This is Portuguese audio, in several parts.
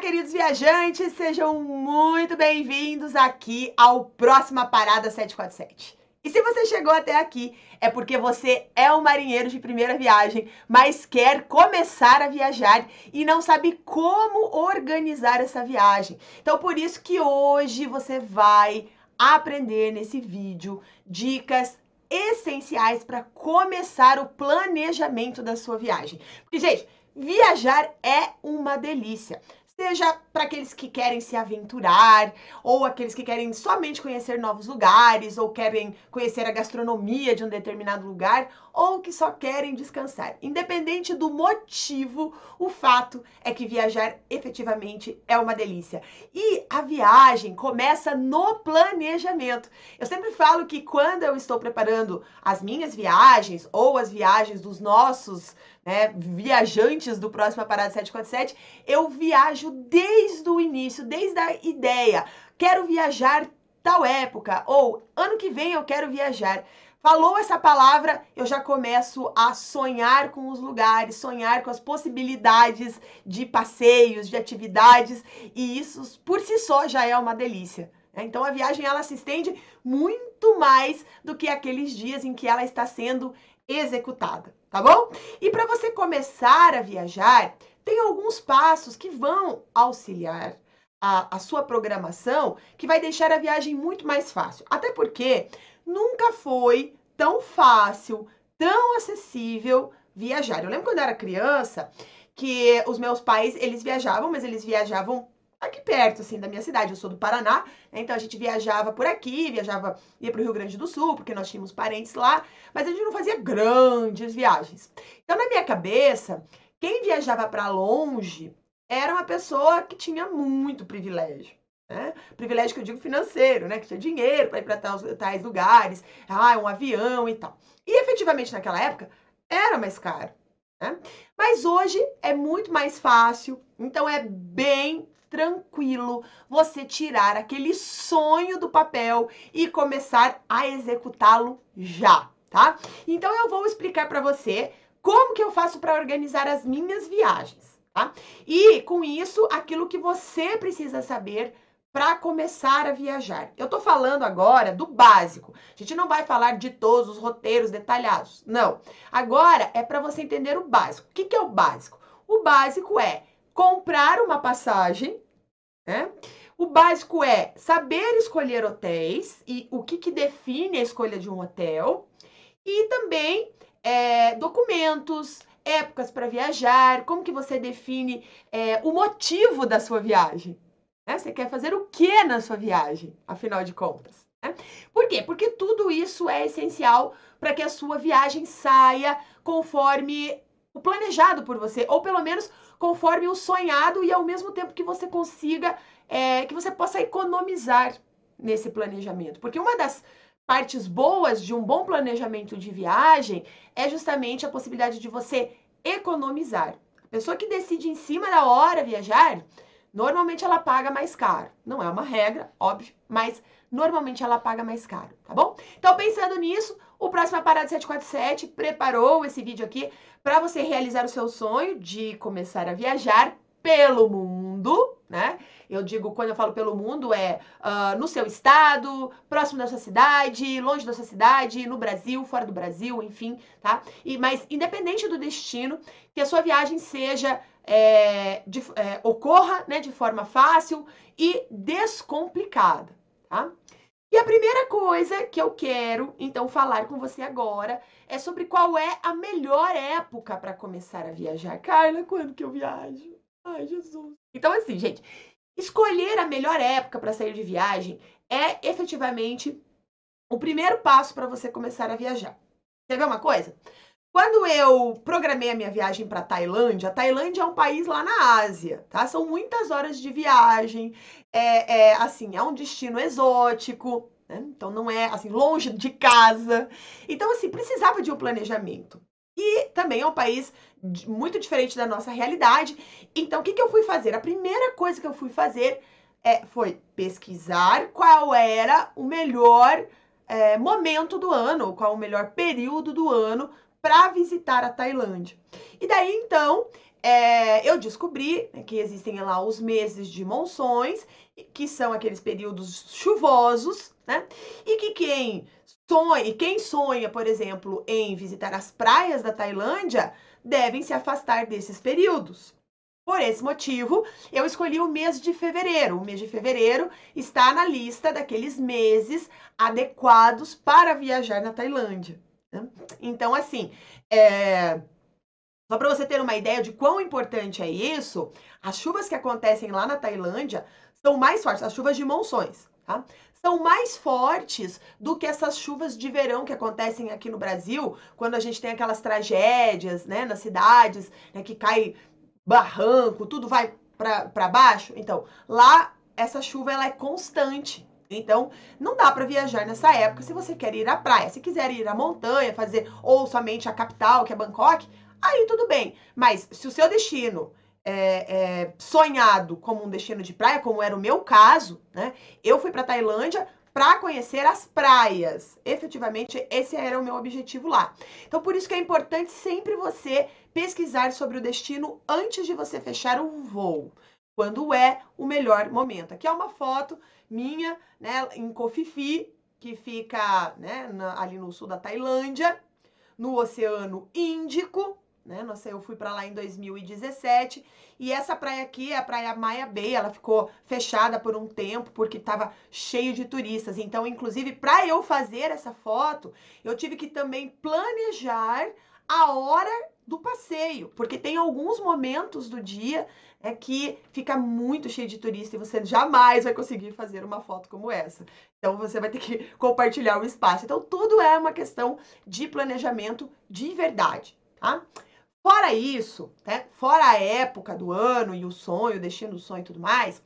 queridos viajantes, sejam muito bem-vindos aqui ao Próxima Parada 747. E se você chegou até aqui, é porque você é um marinheiro de primeira viagem, mas quer começar a viajar e não sabe como organizar essa viagem. Então, por isso que hoje você vai aprender nesse vídeo dicas essenciais para começar o planejamento da sua viagem. Porque, gente, viajar é uma delícia. Seja para aqueles que querem se aventurar, ou aqueles que querem somente conhecer novos lugares, ou querem conhecer a gastronomia de um determinado lugar, ou que só querem descansar. Independente do motivo, o fato é que viajar efetivamente é uma delícia. E a viagem começa no planejamento. Eu sempre falo que quando eu estou preparando as minhas viagens, ou as viagens dos nossos viajantes do Próxima Parada 747, eu viajo desde o início, desde a ideia. Quero viajar tal época, ou ano que vem eu quero viajar. Falou essa palavra, eu já começo a sonhar com os lugares, sonhar com as possibilidades de passeios, de atividades, e isso por si só já é uma delícia. Então a viagem ela se estende muito mais do que aqueles dias em que ela está sendo executada, tá bom? E para você começar a viajar, tem alguns passos que vão auxiliar a sua programação, que vai deixar a viagem muito mais fácil. Até porque nunca foi tão fácil, tão acessível viajar. Eu lembro quando eu era criança que os meus pais, eles viajavam, mas eles viajavam aqui perto, assim, da minha cidade. Eu sou do Paraná, então a gente viajava por aqui, ia para o Rio Grande do Sul, porque nós tínhamos parentes lá, mas a gente não fazia grandes viagens. Então, na minha cabeça, quem viajava para longe era uma pessoa que tinha muito privilégio. Privilégio que eu digo financeiro, que tinha dinheiro para ir para tais lugares, um avião e tal. E efetivamente naquela época era mais caro. Mas hoje é muito mais fácil, então é bem tranquilo você tirar aquele sonho do papel e começar a executá-lo já, tá? Então eu vou explicar para você como que eu faço para organizar as minhas viagens, tá? E com isso, aquilo que você precisa saber para começar a viajar. Eu tô falando agora do básico. A gente não vai falar de todos os roteiros detalhados, não. Agora é para você entender o básico. O que é o básico? O básico é comprar uma passagem, O básico é saber escolher hotéis e o que define a escolha de um hotel. E também documentos, épocas para viajar, como que você define o motivo da sua viagem. Você quer fazer o que na sua viagem, afinal de contas? Por quê? Porque tudo isso é essencial para que a sua viagem saia conforme o planejado por você, ou pelo menos conforme o sonhado e ao mesmo tempo que você consiga, que você possa economizar nesse planejamento. Porque uma das partes boas de um bom planejamento de viagem é justamente a possibilidade de você economizar. A pessoa que decide em cima da hora viajar, normalmente ela paga mais caro. Não é uma regra, óbvio, mas normalmente ela paga mais caro, tá bom? Então, pensando nisso, o Próxima Parada 747 preparou esse vídeo aqui para você realizar o seu sonho de começar a viajar pelo mundo, Eu digo, quando eu falo pelo mundo, no seu estado, próximo da sua cidade, longe da sua cidade, no Brasil, fora do Brasil, enfim, tá? Mas independente do destino, que a sua viagem seja ocorra de forma fácil e descomplicada, tá? E a primeira coisa que eu quero, então, falar com você agora é sobre qual é a melhor época para começar a viajar. Carla, quando que eu viajo? Ai, Jesus. Então, assim, gente, escolher a melhor época para sair de viagem é efetivamente o primeiro passo para você começar a viajar. Quer ver uma coisa? Quando eu programei a minha viagem para a Tailândia é um país lá na Ásia, tá? São muitas horas de viagem, assim, é um destino exótico, Então não é, assim, longe de casa. Então, assim, precisava de um planejamento. E também é um país muito diferente da nossa realidade. Então, o que eu fui fazer? A primeira coisa que eu fui fazer foi pesquisar qual era o melhor momento do ano, qual o melhor período do ano para visitar a Tailândia. E daí, então, eu descobri, né, que existem lá os meses de monções, que são aqueles períodos chuvosos, né? E que quem sonha, por exemplo, em visitar as praias da Tailândia, devem se afastar desses períodos. Por esse motivo, eu escolhi o mês de fevereiro. O mês de fevereiro está na lista daqueles meses adequados para viajar na Tailândia, né? Então, assim, só para você ter uma ideia de quão importante é isso, as chuvas que acontecem lá na Tailândia são mais fortes, as chuvas de monções, tá? São mais fortes do que essas chuvas de verão que acontecem aqui no Brasil, quando a gente tem aquelas tragédias, né, nas cidades, né, que cai barranco, tudo vai para baixo. Então, lá essa chuva ela é constante. Então, não dá para viajar nessa época se você quer ir à praia. Se quiser ir à montanha, fazer ou somente a capital, que é Bangkok, aí tudo bem. Mas se o seu destino é sonhado como um destino de praia, como era o meu caso, né? Eu fui para Tailândia para conhecer as praias. Efetivamente, esse era o meu objetivo lá. Então, por isso que é importante sempre você pesquisar sobre o destino antes de você fechar o voo. Quando é o melhor momento. Aqui é uma foto minha, né, em Koh Phi Phi, que fica, né, ali no sul da Tailândia, no Oceano Índico, né? Nossa, eu fui para lá em 2017 e essa praia aqui é a Praia Maya Bay. Ela ficou fechada por um tempo porque estava cheio de turistas. Então, inclusive, para eu fazer essa foto, eu tive que também planejar a hora do passeio, porque tem alguns momentos do dia que fica muito cheio de turista e você jamais vai conseguir fazer uma foto como essa. Então, você vai ter que compartilhar o espaço. Então, tudo é uma questão de planejamento de verdade, tá? Fora isso, né? Fora a época do ano e o sonho, o destino do sonho e tudo mais,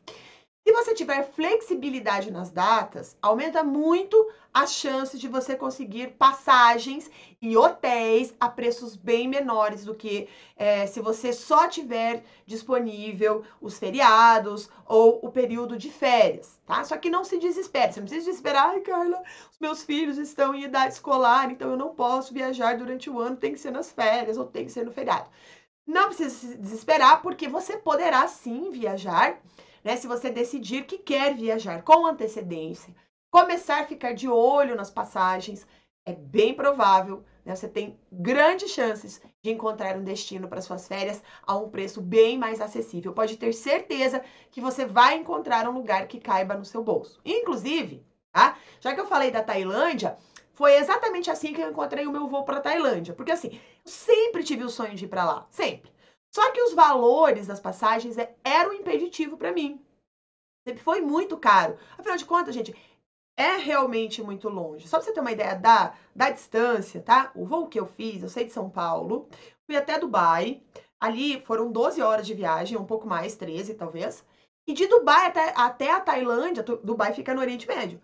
se você tiver flexibilidade nas datas, aumenta muito as chances de você conseguir passagens e hotéis a preços bem menores do que se você só tiver disponível os feriados ou o período de férias, tá? Só que não se desespere, você não precisa desesperar, ai, Carla, os meus filhos estão em idade escolar, então eu não posso viajar durante o ano, tem que ser nas férias ou tem que ser no feriado. Não precisa se desesperar, porque você poderá sim viajar, né? Se você decidir que quer viajar com antecedência, começar a ficar de olho nas passagens, é bem provável, né? Você tem grandes chances de encontrar um destino para suas férias a um preço bem mais acessível. Pode ter certeza que você vai encontrar um lugar que caiba no seu bolso. Inclusive, tá? Já que eu falei da Tailândia, foi exatamente assim que eu encontrei o meu voo para a Tailândia. Porque assim, eu sempre tive o sonho de ir para lá, sempre. Só que os valores das passagens eram um impeditivo para mim. Sempre foi muito caro. Afinal de contas, gente, é realmente muito longe. Só para você ter uma ideia da distância, tá? O voo que eu fiz, eu saí de São Paulo, fui até Dubai. Ali foram 12 horas de viagem, um pouco mais, 13 talvez. E de Dubai até a Tailândia, Dubai fica no Oriente Médio.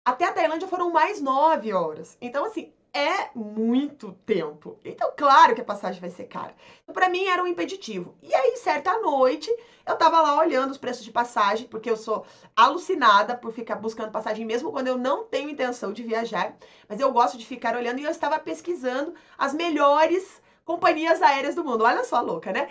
Até a Tailândia foram mais 9 horas. Então, assim, é muito tempo. Então, claro que a passagem vai ser cara. Então, para mim, era um impeditivo. E aí, certa noite, eu tava lá olhando os preços de passagem, porque eu sou alucinada por ficar buscando passagem, mesmo quando eu não tenho intenção de viajar. Mas eu gosto de ficar olhando e eu estava pesquisando as melhores companhias aéreas do mundo. Olha só, louca, né?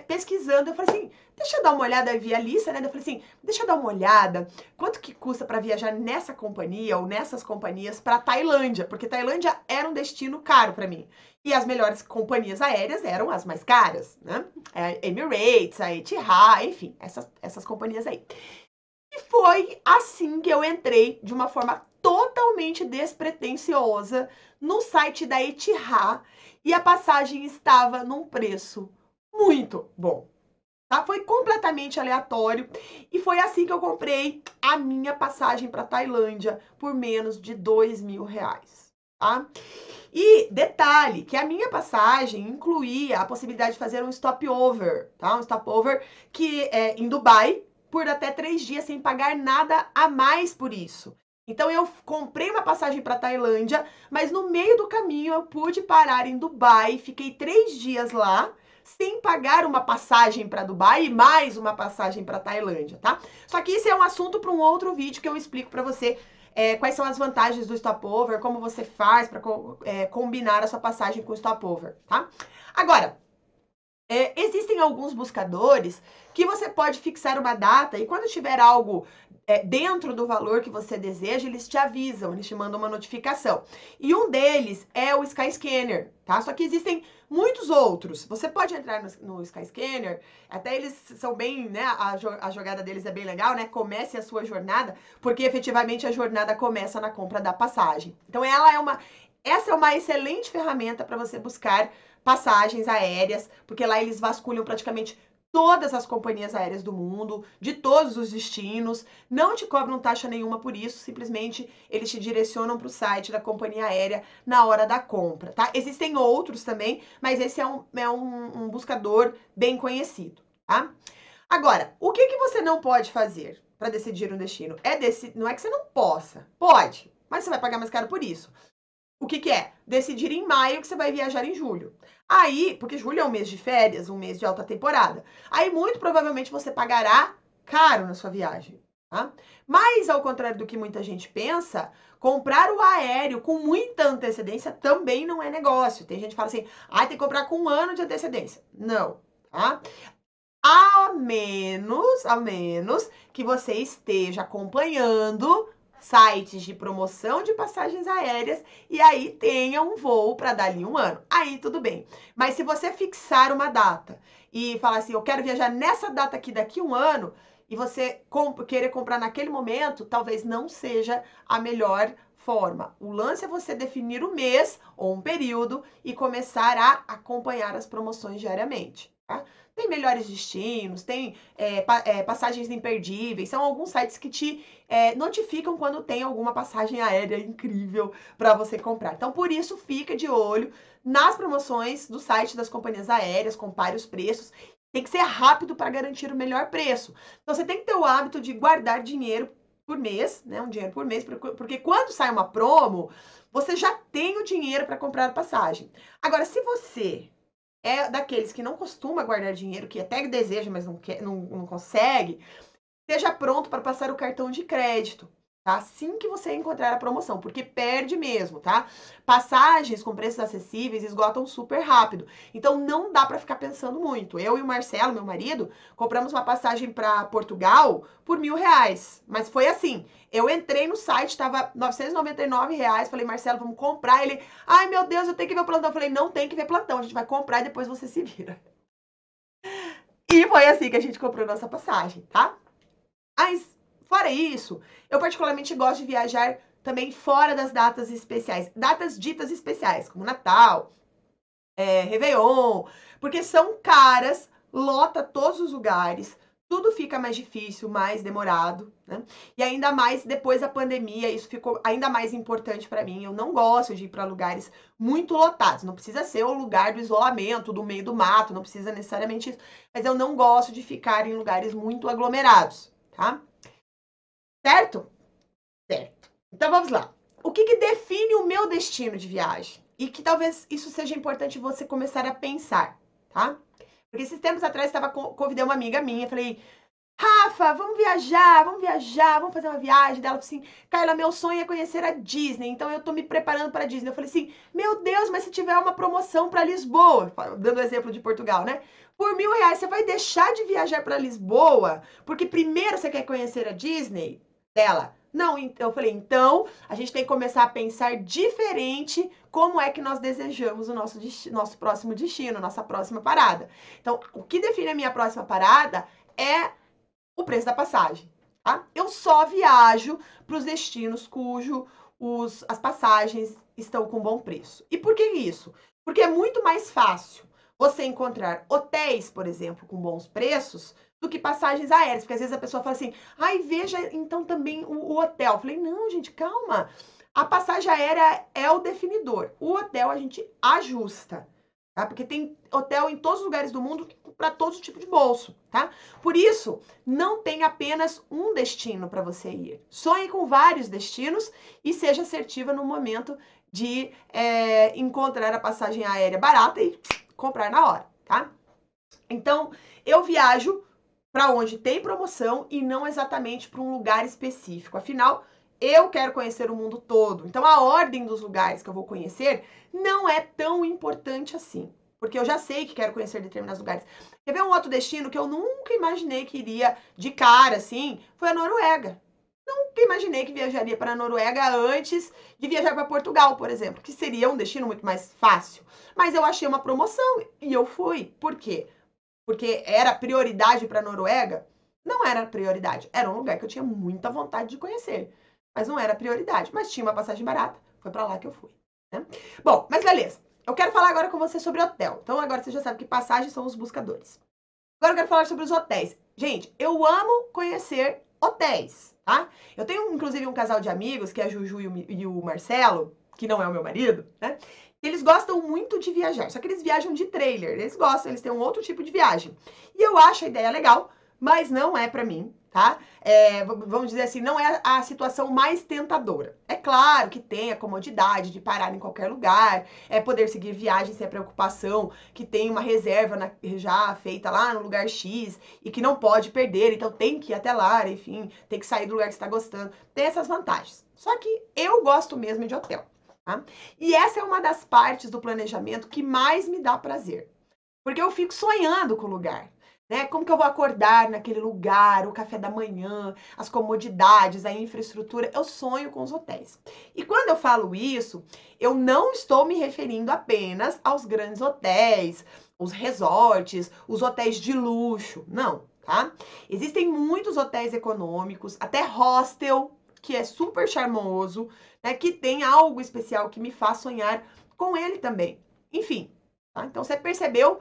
Pesquisando, eu falei assim, deixa eu dar uma olhada, eu vi a lista, né? Eu falei assim, deixa eu dar uma olhada, quanto que custa para viajar nessa companhia ou nessas companhias para Tailândia? Porque Tailândia era um destino caro para mim. E as melhores companhias aéreas eram as mais caras, né? A Emirates, a Etihad, enfim, essas companhias aí. E foi assim que eu entrei de uma forma totalmente despretensiosa no site da Etihad e a passagem estava num preço muito bom. Tá? Foi completamente aleatório e foi assim que eu comprei a minha passagem para Tailândia por menos de R$ 2.000, tá? E detalhe, que a minha passagem incluía a possibilidade de fazer um stopover, tá? Um stopover que é em Dubai por até 3 dias sem pagar nada a mais por isso. Então eu comprei uma passagem para Tailândia, mas no meio do caminho eu pude parar em Dubai, fiquei 3 dias lá, sem pagar uma passagem para Dubai e mais uma passagem para Tailândia, tá? Só que isso é um assunto para um outro vídeo que eu explico para você quais são as vantagens do stopover, como você faz para combinar a sua passagem com o stopover, tá? Agora, Existem alguns buscadores que você pode fixar uma data e quando tiver algo dentro do valor que você deseja, eles te avisam, eles te mandam uma notificação. E um deles é o Skyscanner, tá? Só que existem muitos outros. Você pode entrar no Skyscanner, até eles são bem, né? A jogada deles é bem legal, né? Comece a sua jornada, porque efetivamente a jornada começa na compra da passagem. Então essa é uma excelente ferramenta para você buscar passagens aéreas, porque lá eles vasculham praticamente todas as companhias aéreas do mundo, de todos os destinos, não te cobram taxa nenhuma por isso, simplesmente eles te direcionam para o site da companhia aérea na hora da compra, tá? Existem outros também, mas esse é um buscador bem conhecido, tá? Agora, o que você não pode fazer para decidir um destino? Não é que você não possa, pode, mas você vai pagar mais caro por isso. O que é? Decidir em maio que você vai viajar em julho. Aí, porque julho é um mês de férias, um mês de alta temporada. Aí, muito provavelmente, você pagará caro na sua viagem, tá? Mas, ao contrário do que muita gente pensa, comprar o aéreo com muita antecedência também não é negócio. Tem gente que fala assim, tem que comprar com 1 ano de antecedência. Não, tá? A menos que você esteja acompanhando sites de promoção de passagens aéreas e aí tenha um voo para dali 1 ano. Aí tudo bem. Mas se você fixar uma data e falar assim, eu quero viajar nessa data aqui daqui 1 ano, e você querer comprar naquele momento, talvez não seja a melhor forma. O lance é você definir o mês ou um período e começar a acompanhar as promoções diariamente, tá? Tem melhores destinos, tem passagens imperdíveis, são alguns sites que te notificam quando tem alguma passagem aérea incrível para você comprar. Então, por isso, fica de olho nas promoções do site das companhias aéreas, compare os preços. Tem que ser rápido para garantir o melhor preço. Então, você tem que ter o hábito de guardar dinheiro por mês, né? Um dinheiro por mês, porque quando sai uma promo, você já tem o dinheiro para comprar a passagem. Agora, se você daqueles que não costuma guardar dinheiro, que até deseja, mas não consegue, esteja pronto para passar o cartão de crédito, tá? Assim que você encontrar a promoção, porque perde mesmo, tá? Passagens com preços acessíveis esgotam super rápido, então não dá para ficar pensando muito. Eu e o Marcelo, meu marido, compramos uma passagem para Portugal por R$ 1.000, mas foi assim, eu entrei no site, tava R$ 999, falei, Marcelo, vamos comprar. Ele, ai meu Deus, eu tenho que ver o plantão. Eu falei, não tem que ver plantão, a gente vai comprar e depois você se vira. E foi assim que a gente comprou nossa passagem, tá? Mas, fora isso, eu particularmente gosto de viajar também fora das datas especiais. Datas ditas especiais, como Natal, Réveillon, porque são caras, lota todos os lugares, tudo fica mais difícil, mais demorado, né? E ainda mais depois da pandemia, isso ficou ainda mais importante para mim. Eu não gosto de ir para lugares muito lotados. Não precisa ser o lugar do isolamento, do meio do mato, não precisa necessariamente isso. Mas eu não gosto de ficar em lugares muito aglomerados, tá? Certo? Certo. Então vamos lá. O que define o meu destino de viagem? E que talvez isso seja importante você começar a pensar, tá? Porque esses tempos atrás convidei uma amiga minha, falei, Rafa, vamos viajar, vamos fazer uma viagem. Dela assim, Carla, meu sonho é conhecer a Disney, então eu tô me preparando para a Disney. Eu falei assim, meu Deus, mas se tiver uma promoção para Lisboa, dando o exemplo de Portugal, né? Por R$ 1.000, você vai deixar de viajar para Lisboa porque primeiro você quer conhecer a Disney? Dela, não, eu falei, então a gente tem que começar a pensar diferente como é que nós desejamos o nosso próximo destino, nossa próxima parada. Então, o que define a minha próxima parada é o preço da passagem, tá? Eu só viajo para os destinos cujo as passagens estão com bom preço. E por que isso? Porque é muito mais fácil você encontrar hotéis, por exemplo, com bons preços, do que passagens aéreas. Porque às vezes a pessoa fala assim, veja então também o hotel. Eu falei, não, gente, calma. A passagem aérea é o definidor. O hotel a gente ajusta, tá? Porque tem hotel em todos os lugares do mundo para todo tipo de bolso, tá? Por isso, não tem apenas um destino para você ir. Sonhe com vários destinos e seja assertiva no momento de encontrar a passagem aérea barata e comprar na hora, tá? Então, eu viajo para onde tem promoção e não exatamente para um lugar específico. Afinal, eu quero conhecer o mundo todo. Então, a ordem dos lugares que eu vou conhecer não é tão importante assim, porque eu já sei que quero conhecer determinados lugares. Quer ver um outro destino que eu nunca imaginei que iria de cara, assim? Foi a Noruega. Nunca imaginei que viajaria para a Noruega antes de viajar para Portugal, por exemplo, que seria um destino muito mais fácil. Mas eu achei uma promoção e eu fui. Por quê? Porque era prioridade para a Noruega? Não era prioridade. Era um lugar que eu tinha muita vontade de conhecer. Mas não era prioridade. Mas tinha uma passagem barata. Foi para lá que eu fui. Né? Bom, mas beleza. Eu quero falar agora com você sobre hotel. Então agora você já sabe que passagens são os buscadores. Agora eu quero falar sobre os hotéis. Gente, eu amo conhecer hotéis, tá? Eu tenho, inclusive, um casal de amigos, que é a Juju e o Marcelo, que não é o meu marido, né? Eles gostam muito de viajar, só que eles viajam de trailer. Eles gostam, eles têm um outro tipo de viagem. E eu acho a ideia legal, mas não é pra mim, tá? Vamos dizer assim, não é a situação mais tentadora. É claro que tem a comodidade de parar em qualquer lugar, poder seguir viagem sem a preocupação que tem uma reserva já feita lá no lugar X e que não pode perder, então tem que ir até lá, enfim, tem que sair do lugar que você está gostando. Tem essas vantagens. Só que eu gosto mesmo de hotel. Tá? E essa é uma das partes do planejamento que mais me dá prazer. Porque eu fico sonhando com o lugar. Né? Como que eu vou acordar naquele lugar, o café da manhã, as comodidades, a infraestrutura. Eu sonho com os hotéis. E quando eu falo isso, eu não estou me referindo apenas aos grandes hotéis, os resorts, os hotéis de luxo. Não, tá? Existem muitos hotéis econômicos, até hostel, que é super charmoso, né, que tem algo especial que me faz sonhar com ele também. Enfim, tá? Então você percebeu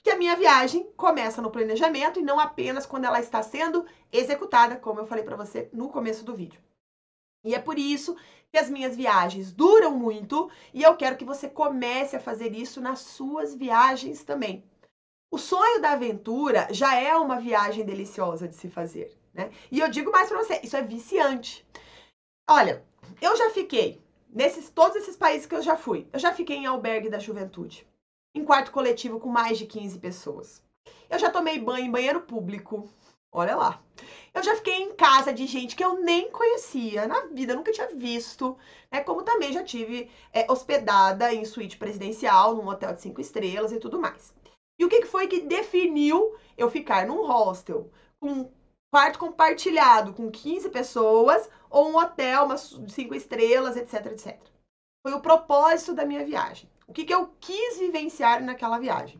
que a minha viagem começa no planejamento e não apenas quando ela está sendo executada, como eu falei para você no começo do vídeo. E é por isso que as minhas viagens duram muito e eu quero que você comece a fazer isso nas suas viagens também. O sonho da aventura já é uma viagem deliciosa de se fazer, né? E eu digo mais para você, isso é viciante. Olha, eu já fiquei todos esses países que eu já fui. Eu já fiquei em albergue da juventude, em quarto coletivo com mais de 15 pessoas. Eu já tomei banho em banheiro público. Olha lá. Eu já fiquei em casa de gente que eu nem conhecia na vida, nunca tinha visto, né? Como também já tive hospedada em suíte presidencial, num hotel de 5 estrelas e tudo mais. E o que foi que definiu eu ficar num hostel com quarto compartilhado com 15 pessoas ou um hotel, umas 5 estrelas, etc, etc. Foi o propósito da minha viagem. O que eu quis vivenciar naquela viagem.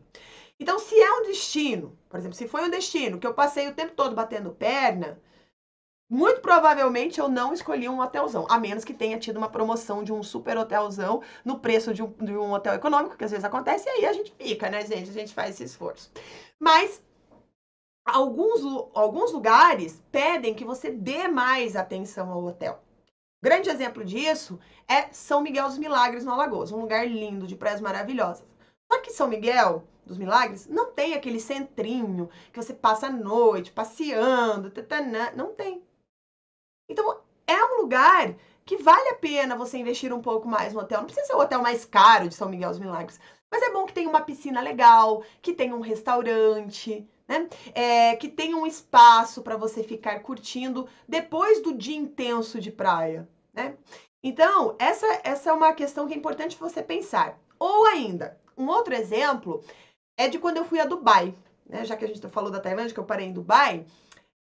Então, se é um destino, por exemplo, se foi um destino que eu passei o tempo todo batendo perna, muito provavelmente eu não escolhi um hotelzão, a menos que tenha tido uma promoção de um super hotelzão no preço de um hotel econômico, que às vezes acontece, e aí a gente fica, né, gente? A gente faz esse esforço. Mas alguns lugares pedem que você dê mais atenção ao hotel. Grande exemplo disso é São Miguel dos Milagres, no Alagoas, um lugar lindo, de praias maravilhosas. Só que São Miguel dos Milagres não tem aquele centrinho que você passa a noite passeando, tatanã, não tem. Então, é um lugar que vale a pena você investir um pouco mais no hotel. Não precisa ser o hotel mais caro de São Miguel dos Milagres, mas é bom que tenha uma piscina legal, que tenha um restaurante, né? Que tenha um espaço para você ficar curtindo depois do dia intenso de praia, né? Então, essa é uma questão que é importante você pensar. Ou ainda, um outro exemplo é de quando eu fui a Dubai, né? Já que a gente falou da Tailândia, que eu parei em Dubai.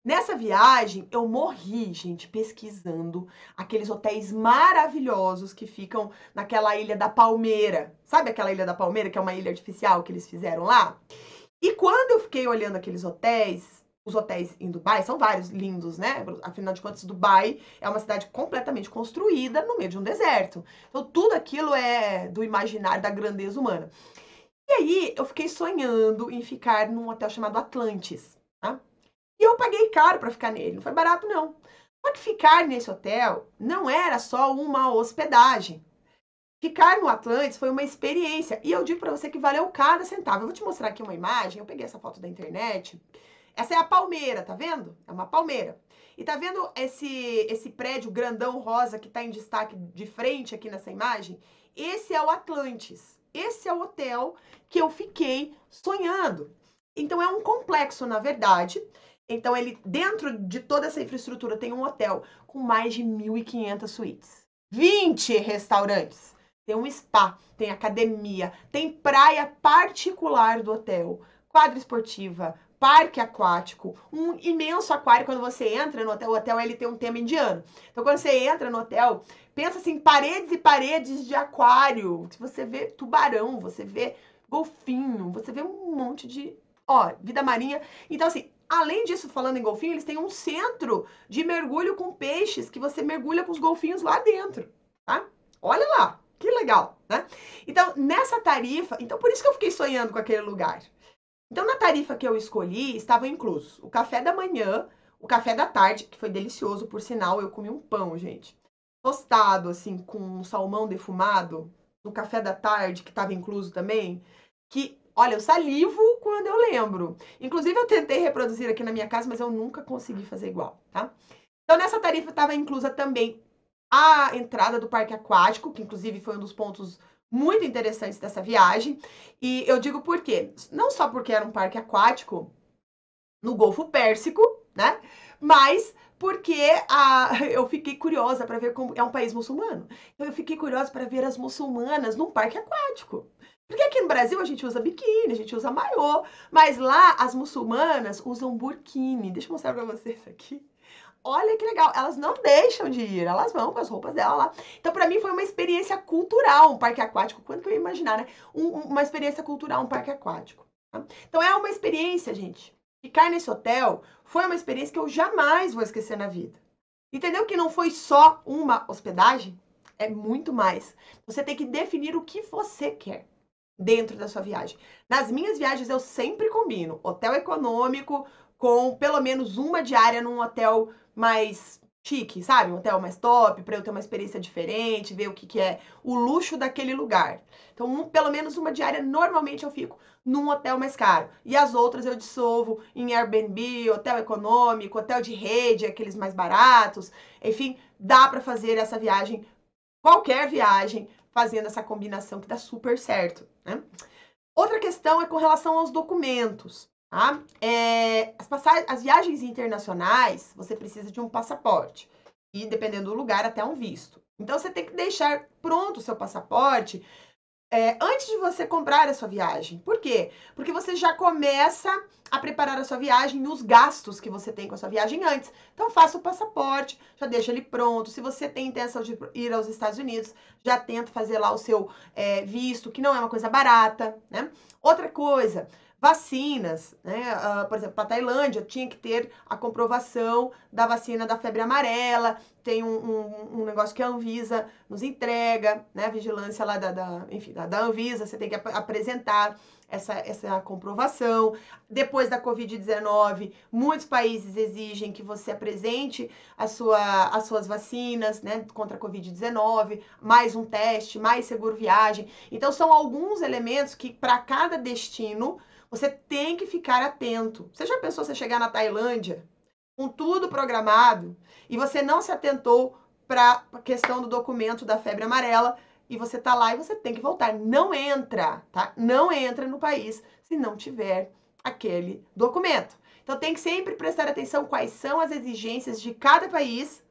Nessa viagem, eu morri, gente, pesquisando aqueles hotéis maravilhosos que ficam naquela Ilha da Palmeira. Sabe aquela Ilha da Palmeira, que é uma ilha artificial que eles fizeram lá? E quando eu fiquei olhando aqueles hotéis, os hotéis em Dubai, são vários lindos, né? Afinal de contas, Dubai é uma cidade completamente construída no meio de um deserto. Então, tudo aquilo é do imaginário da grandeza humana. E aí, eu fiquei sonhando em ficar num hotel chamado Atlantis, tá? E eu paguei caro para ficar nele, não foi barato não. Só que ficar nesse hotel não era só uma hospedagem. Ficar no Atlantis foi uma experiência. E eu digo para você que valeu cada centavo. Eu vou te mostrar aqui uma imagem, eu peguei essa foto da internet. Essa é a palmeira, tá vendo? É uma palmeira. E tá vendo esse prédio grandão rosa que tá em destaque de frente aqui nessa imagem? Esse é o Atlantis. Esse é o hotel que eu fiquei sonhando. Então é um complexo, na verdade. Então ele, dentro de toda essa infraestrutura, tem um hotel com mais de 1.500 suítes. 20 restaurantes. tem um spa, tem academia, tem praia particular do hotel, quadra esportiva, parque aquático, um imenso aquário. Quando você entra no hotel, o hotel ele tem um tema indiano. Então, quando você entra no hotel, pensa assim, paredes e paredes de aquário. Você vê tubarão, você vê golfinho, você vê um monte de, ó, vida marinha. Então, assim, além disso, falando em golfinho, eles têm um centro de mergulho com peixes, que você mergulha com os golfinhos lá dentro, tá? Olha lá, que legal, né? Então, nessa tarifa, então por isso que eu fiquei sonhando com aquele lugar. Então, na tarifa que eu escolhi, estavam inclusos o café da manhã, o café da tarde, que foi delicioso, por sinal, eu comi um pão, gente, tostado, assim, com salmão defumado, no café da tarde, que estava incluso também, que, olha, eu salivo quando eu lembro. Inclusive, eu tentei reproduzir aqui na minha casa, mas eu nunca consegui fazer igual, tá? Então, nessa tarifa estava inclusa também a entrada do parque aquático, que inclusive foi um dos pontos muito interessantes dessa viagem. E eu digo por quê? Não só porque era um parque aquático no Golfo Pérsico, né? Mas porque eu fiquei curiosa para ver como é um país muçulmano. Então eu fiquei curiosa para ver as muçulmanas num parque aquático. Porque aqui no Brasil a gente usa biquíni, a gente usa maiô, mas lá as muçulmanas usam burkini. Deixa eu mostrar para vocês aqui. Olha que legal, elas não deixam de ir, elas vão com as roupas dela lá. Então, para mim, foi uma experiência cultural um parque aquático. Quando que eu ia imaginar, né? Uma experiência cultural um parque aquático. Tá? Então, é uma experiência, gente. Ficar nesse hotel foi uma experiência que eu jamais vou esquecer na vida. Entendeu que não foi só uma hospedagem? É muito mais. Você tem que definir o que você quer dentro da sua viagem. Nas minhas viagens, eu sempre combino hotel econômico com pelo menos uma diária num hotel mais chique, sabe? Um hotel mais top, para eu ter uma experiência diferente, ver o que é o luxo daquele lugar. Então, pelo menos uma diária, normalmente eu fico num hotel mais caro. E as outras eu dissolvo em Airbnb, hotel econômico, hotel de rede, aqueles mais baratos. Enfim, dá para fazer essa viagem, qualquer viagem, fazendo essa combinação que dá super certo, né? Outra questão é com relação aos documentos. Tá? As viagens internacionais, você precisa de um passaporte. E, dependendo do lugar, até um visto. Então, você tem que deixar pronto o seu passaporte antes de você comprar a sua viagem. Por quê? Porque você já começa a preparar a sua viagem e os gastos que você tem com a sua viagem antes. Então, faça o passaporte, já deixa ele pronto. Se você tem intenção de ir aos Estados Unidos, já tenta fazer lá o seu visto, que não é uma coisa barata, né? Outra coisa, vacinas, né? Por exemplo, para a Tailândia, tinha que ter a comprovação da vacina da febre amarela. Tem um negócio que a Anvisa nos entrega, né? A vigilância lá da Anvisa, você tem que apresentar essa comprovação. Depois da Covid-19, muitos países exigem que você apresente as suas vacinas, né, contra a Covid-19, mais um teste, mais seguro viagem. Então, são alguns elementos que, para cada destino, você tem que ficar atento. Você já pensou você chegar na Tailândia com tudo programado e você não se atentou para a questão do documento da febre amarela e você tá lá e você tem que voltar. Não entra, tá? Não entra no país se não tiver aquele documento. Então tem que sempre prestar atenção quais são as exigências de cada país,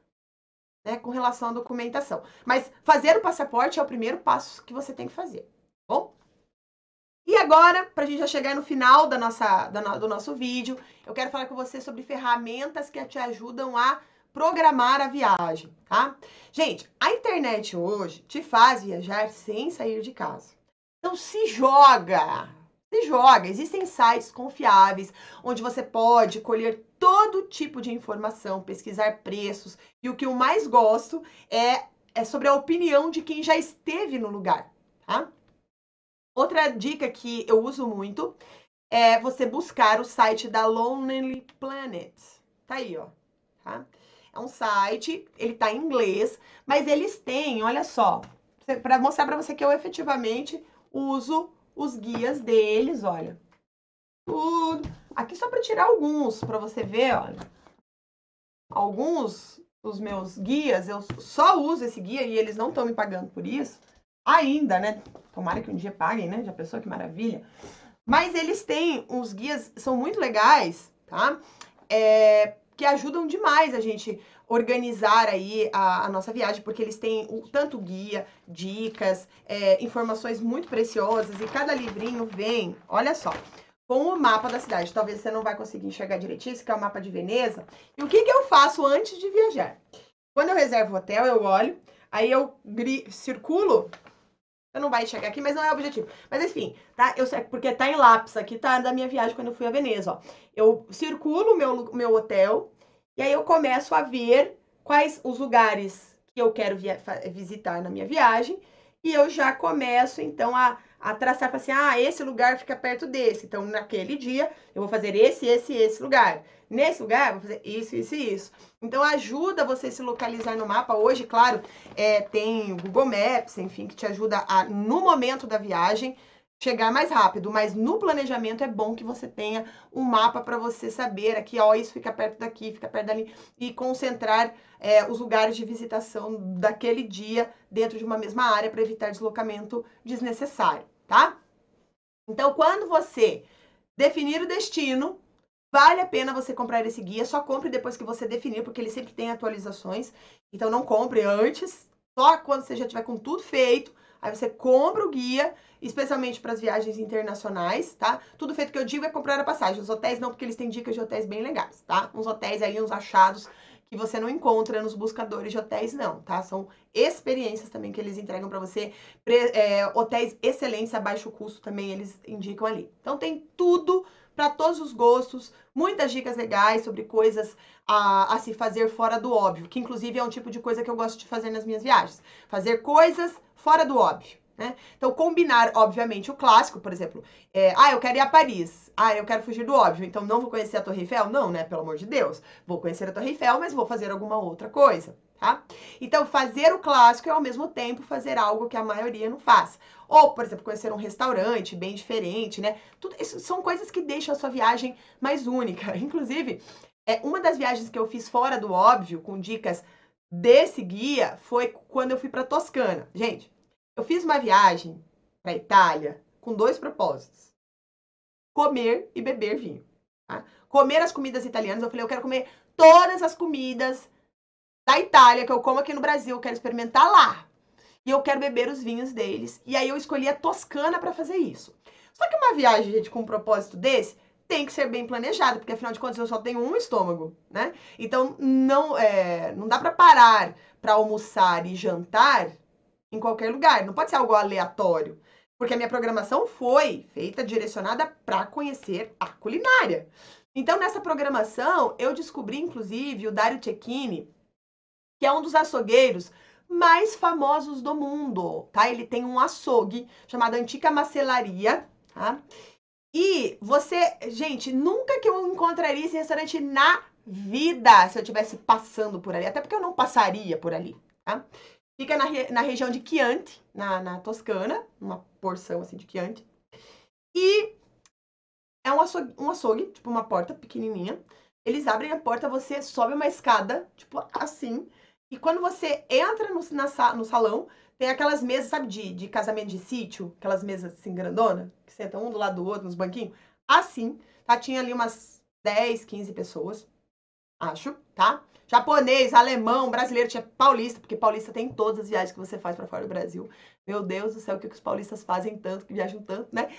né, com relação à documentação. Mas fazer o passaporte é o primeiro passo que você tem que fazer, tá bom? E agora, para a gente já chegar no final do nosso vídeo, eu quero falar com você sobre ferramentas que te ajudam a programar a viagem, tá? Gente, a internet hoje te faz viajar sem sair de casa. Então se joga! Se joga! Existem sites confiáveis onde você pode colher todo tipo de informação, pesquisar preços. E o que eu mais gosto é sobre a opinião de quem já esteve no lugar, tá? Outra dica que eu uso muito é você buscar o site da Lonely Planet. Tá aí, ó. Tá? É um site, ele tá em inglês, mas eles têm, olha só, para mostrar para você que eu efetivamente uso os guias deles, olha. Tudo. Aqui só para tirar alguns, para você ver, olha. Alguns dos meus guias, eu só uso esse guia e eles não estão me pagando por isso. Ainda, né? Tomara que um dia paguem, né? Já pensou que maravilha? Mas eles têm uns guias, são muito legais, tá? Que ajudam demais a gente. organizar aí a nossa viagem, porque eles têm tanto guia, dicas, informações muito preciosas, e cada livrinho vem, olha só, com o mapa da cidade. Talvez você não vai conseguir enxergar direitinho, esse que é o mapa de Veneza. E o que eu faço antes de viajar? Quando eu reservo o hotel, eu olho, aí eu circulo. Você não vai enxergar aqui, mas não é o objetivo. Mas enfim, tá? Eu sei, porque tá em lápis, aqui tá da minha viagem quando eu fui a Veneza, ó. Eu circulo o meu hotel, e aí eu começo a ver quais os lugares que eu quero visitar na minha viagem, e eu já começo, então, a traçar, assim, esse lugar fica perto desse. Então, naquele dia, eu vou fazer esse lugar. Nesse lugar, eu vou fazer isso, isso e isso. Então, ajuda você se localizar no mapa. Hoje, claro, tem o Google Maps, enfim, que te ajuda a, no momento da viagem, chegar mais rápido. Mas no planejamento é bom que você tenha um mapa para você saber aqui, ó, isso fica perto daqui, fica perto dali, e concentrar os lugares de visitação daquele dia dentro de uma mesma área para evitar deslocamento desnecessário, tá? Então, quando você definir o destino, vale a pena você comprar esse guia. Só compre depois que você definir, porque ele sempre tem atualizações. Então não compre antes, só quando você já tiver com tudo feito. Aí você compra o guia, especialmente para as viagens internacionais, tá? Tudo feito que eu digo é comprar a passagem. Os hotéis não, porque eles têm dicas de hotéis bem legais, tá? Uns hotéis aí, uns achados que você não encontra nos buscadores de hotéis, não, tá? São experiências também que eles entregam para você. Hotéis excelentes a baixo custo também eles indicam ali. Então tem tudo para todos os gostos, muitas dicas legais sobre coisas a se fazer fora do óbvio, que inclusive é um tipo de coisa que eu gosto de fazer nas minhas viagens. Fazer coisas fora do óbvio, né? Então, combinar, obviamente, o clássico, por exemplo, eu quero ir a Paris, eu quero fugir do óbvio, então não vou conhecer a Torre Eiffel? Não, né? Pelo amor de Deus. Vou conhecer a Torre Eiffel, mas vou fazer alguma outra coisa, tá? Então, fazer o clássico é ao mesmo tempo fazer algo que a maioria não faz. Ou, por exemplo, conhecer um restaurante bem diferente, né? Tudo isso são coisas que deixam a sua viagem mais única. Inclusive, uma das viagens que eu fiz fora do óbvio, com dicas desse guia, foi quando eu fui para Toscana. Gente, eu fiz uma viagem para Itália com 2 propósitos: comer e beber vinho. Tá? Comer as comidas italianas. Eu falei, eu quero comer todas as comidas da Itália que eu como aqui no Brasil, eu quero experimentar lá. E eu quero beber os vinhos deles. E aí eu escolhi a Toscana para fazer isso. Só que uma viagem, gente, com um propósito desse, tem que ser bem planejada, porque afinal de contas eu só tenho um estômago, né? Então não dá para parar para almoçar e jantar em qualquer lugar. Não pode ser algo aleatório. Porque a minha programação foi feita, direcionada para conhecer a culinária. Então, nessa programação, eu descobri, inclusive, o Dario Cecchini, que é um dos açougueiros mais famosos do mundo, tá? Ele tem um açougue chamado Antica Macelaria, tá? E você, gente, nunca que eu encontraria esse restaurante na vida se eu estivesse passando por ali, até porque eu não passaria por ali, tá? Fica na região de Chianti, na Toscana, uma porção assim de Chianti. E é um açougue, tipo uma porta pequenininha. Eles abrem a porta, você sobe uma escada, tipo assim. E quando você entra no salão, tem aquelas mesas, sabe, de casamento de sítio? Aquelas mesas assim, grandona, que sentam um do lado do outro, nos banquinhos. Assim, tá? Tinha ali umas 10, 15 pessoas, acho, tá? Japonês, alemão, brasileiro, tinha paulista, porque paulista tem todas as viagens que você faz pra fora do Brasil. Meu Deus do céu, o que os paulistas fazem tanto, que viajam tanto, né?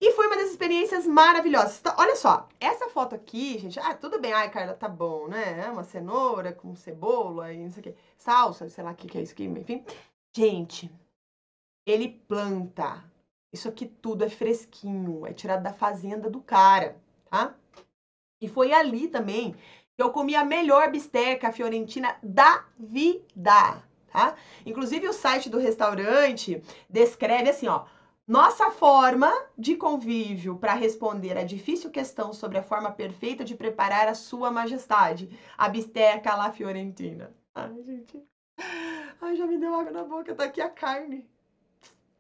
E foi uma das experiências maravilhosas. Então, olha só, essa foto aqui, gente, tudo bem, ai, Carla, tá bom, né? É uma cenoura com cebola e não sei o quê, salsa, sei lá o que é isso aqui, enfim. Gente, ele planta. Isso aqui tudo é fresquinho, é tirado da fazenda do cara, tá? E foi ali também que eu comi a melhor bisteca fiorentina da vida, tá? Inclusive o site do restaurante descreve assim, ó: nossa forma de convívio para responder a difícil questão sobre a forma perfeita de preparar a sua majestade, a bisteca alla fiorentina. Ai, gente. Ai, já me deu água na boca, tá aqui a carne.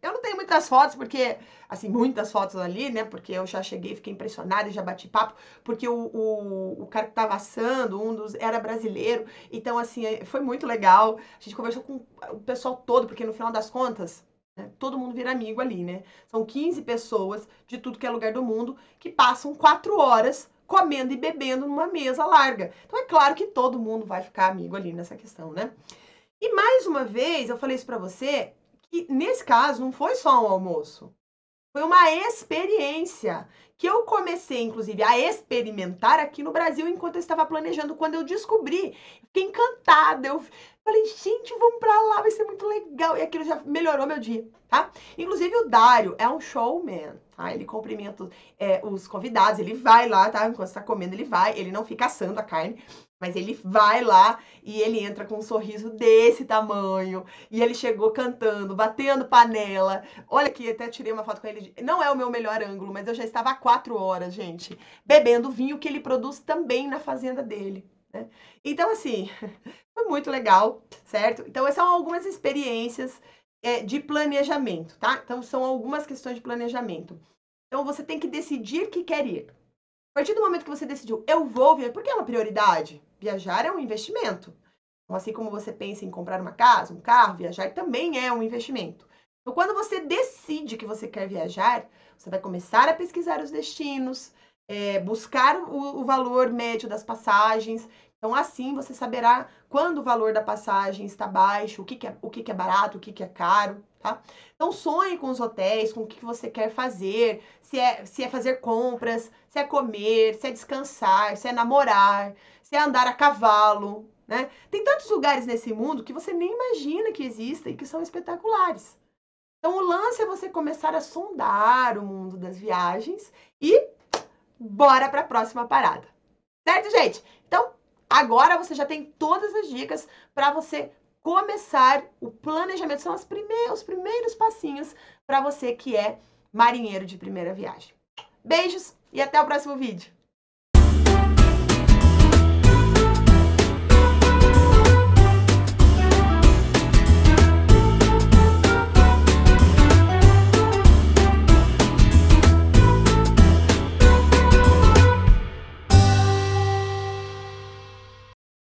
Eu não tenho muitas fotos, porque, assim, muitas fotos ali, né? Porque eu já cheguei, fiquei impressionada e já bati papo, porque o cara que tava assando, era brasileiro. Então, assim, foi muito legal. A gente conversou com o pessoal todo, porque no final das contas, né, todo mundo vira amigo ali, né? São 15 pessoas de tudo que é lugar do mundo que passam 4 horas comendo e bebendo numa mesa larga. Então é claro que todo mundo vai ficar amigo ali nessa questão, né? E mais uma vez, eu falei isso pra você, que nesse caso não foi só um almoço. Foi uma experiência que eu comecei, inclusive, a experimentar aqui no Brasil enquanto eu estava planejando. Quando eu descobri, fiquei encantada. Eu falei, gente, vamos pra lá, vai ser muito legal. E aquilo já melhorou meu dia, tá? Inclusive, o Dário é um showman, tá? Ele cumprimenta os convidados, ele vai lá, tá? Enquanto está comendo, ele vai. Ele não fica assando a carne, mas ele vai lá e ele entra com um sorriso desse tamanho. E ele chegou cantando, batendo panela. Olha aqui, até tirei uma foto com ele. Não é o meu melhor ângulo, mas eu já estava há 4 horas, gente, bebendo vinho que ele produz também na fazenda dele, né? Então, assim, foi muito legal, certo? Então, essas são algumas experiências de planejamento, tá? Então, são algumas questões de planejamento. Então, você tem que decidir que quer ir. A partir do momento que você decidiu, eu vou viajar, porque é uma prioridade. Viajar é um investimento. Então, assim como você pensa em comprar uma casa, um carro, viajar também é um investimento. Então, quando você decide que você quer viajar, você vai começar a pesquisar os destinos, buscar o valor médio das passagens. Então, assim você saberá quando o valor da passagem está baixo, o que é barato, o que é caro, tá? Então, sonhe com os hotéis, com o que você quer fazer, se é fazer compras, se é comer, se é descansar, se é namorar, se é andar a cavalo, né? Tem tantos lugares nesse mundo que você nem imagina que existem e que são espetaculares. Então, o lance é você começar a sondar o mundo das viagens e bora para a próxima parada. Certo, gente? Então, agora você já tem todas as dicas para você começar o planejamento. São os primeiros passinhos para você que é marinheiro de primeira viagem. Beijos e até o próximo vídeo.